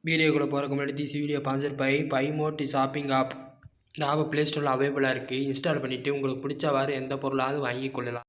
வீடியோக்குள்ளே போகிறக்கு முன்னாடி this video sponsor by mod shopping app. இந்த ஆப் ப்ளே ஸ்டோரில் அவைலபிளாக இருக்குது. இன்ஸ்டால் பண்ணிவிட்டு உங்களுக்கு பிடிச்சவாறு எந்த பொருளாவது வாங்கி கொள்ளலாம்.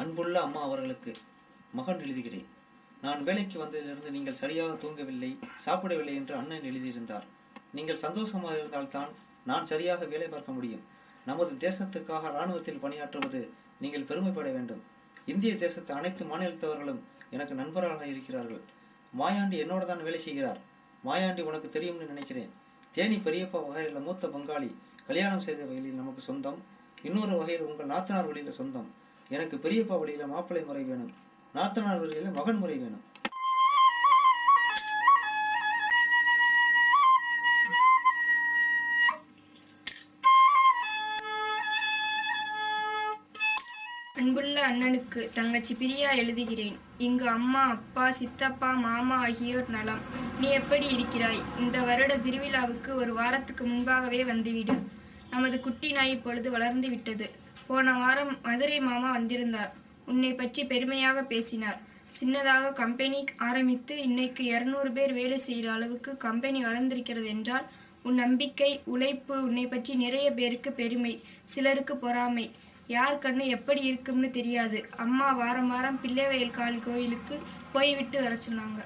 அன்புள்ள அம்மா அவர்களுக்கு மகன் எழுதுகிறேன். நான் வேலைக்கு வந்ததிலிருந்து நீங்கள் சரியாக தூங்கவில்லை, சாப்பிடவில்லை என்று அண்ணன் எழுதியிருந்தார். நீங்கள் சந்தோஷமாக இருந்தால்தான் நான் சரியாக வேலை பார்க்க முடியும். நமது தேசத்துக்காக இராணுவத்தில் பணியாற்றுவது நீங்கள் பெருமைப்பட வேண்டும். இந்திய தேசத்து அனைத்து மாநிலத்தவர்களும் எனக்கு நண்பர்களாக இருக்கிறார்கள். மாயாண்டி என்னோட தான் வேலை செய்கிறார். மாயாண்டி உனக்கு தெரியும்னு நினைக்கிறேன். தேனி பெரியப்பா வகையில் மூத்த பங்காளி கல்யாணம் செய்த வகையில் நமக்கு சொந்தம். இன்னொரு வகையில் உங்கள் நாத்தனார் வழியில சொந்தம். எனக்கு பெரியப்பா வழியில மாப்பிள்ளை முறை வேணும், நாத்தனார் வழியில மகன் முறை வேணும். அன்புள்ள அண்ணனுக்கு தங்கச்சி பிரியா எழுதுகிறேன். இங்கு அம்மா, அப்பா, சித்தப்பா, மாமா ஆகியோர் நலம். நீ எப்படி இருக்கிறாய்? இந்த வருட திருவிழாவுக்கு ஒரு வாரத்துக்கு முன்பாகவே வந்துவிடு. நமது குட்டி நாய் இப்பொழுது வளர்ந்து விட்டது. போன வாரம் மதுரை மாமா வந்திருந்தார். உன்னை பற்றி பெருமையாக பேசினார். சின்னதாக கம்பெனி ஆரம்பித்து இன்னைக்கு 200 பேர் வேலை செய்கிற அளவுக்கு கம்பெனி வளர்ந்திருக்கிறது என்றால் உன் நம்பிக்கை, உழைப்பு, உன்னை பற்றி நிறைய பேருக்கு பெருமை, சிலருக்கு பொறாமை. யார் கண்ணு எப்படி இருக்கும்னு தெரியாது. அம்மா வாரம் வாரம் பிள்ளைவயல் காளி கோயிலுக்கு போய்விட்டு வர சொன்னாங்க.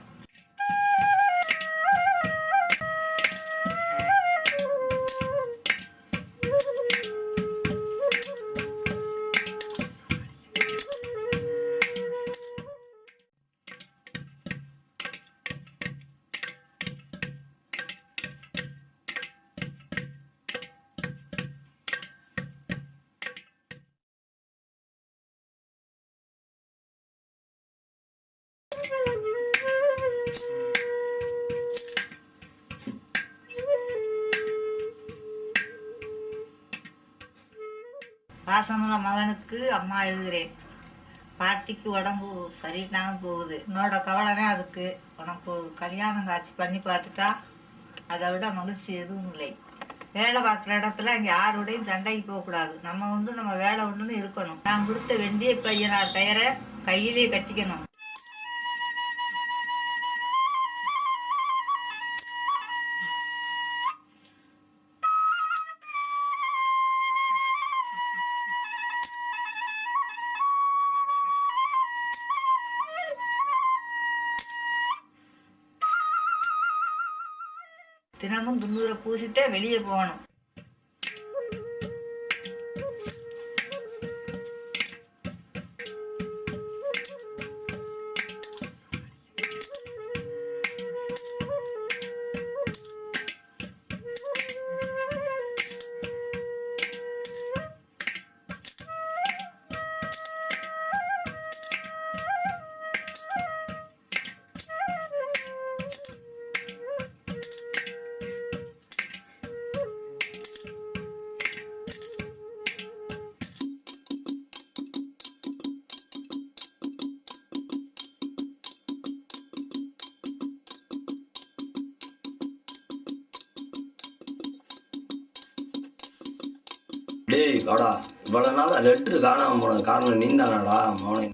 பாசமுள்ள மகனுக்கு அம்மா எழுதுகிறேன். பாட்டிக்கு உடம்பு சரியில்லாமல் போகுது. உன்னோட கவலைமே அதுக்கு. உனக்கு கல்யாணம் காட்சி பண்ணி பார்த்துட்டா அதை விட மகிழ்ச்சி எதுவும் இல்லை. வேலை பார்க்குற இடத்துல அங்கே யாரோடையும் சண்டைக்கு போகக்கூடாது. நம்ம வேலை ஒன்றுன்னு இருக்கணும். நான் கொடுத்த வெண்டிய பையனார் பெயரை கையிலே கட்டிக்கணும். தினமும் துண்ணூரை பூசிட்டே வெளியே போகணும். டேய் வாடா, இவ்வளவு நாளா லெட்டரு காணாம போன காரணம் நீ தானாடா மௌனே?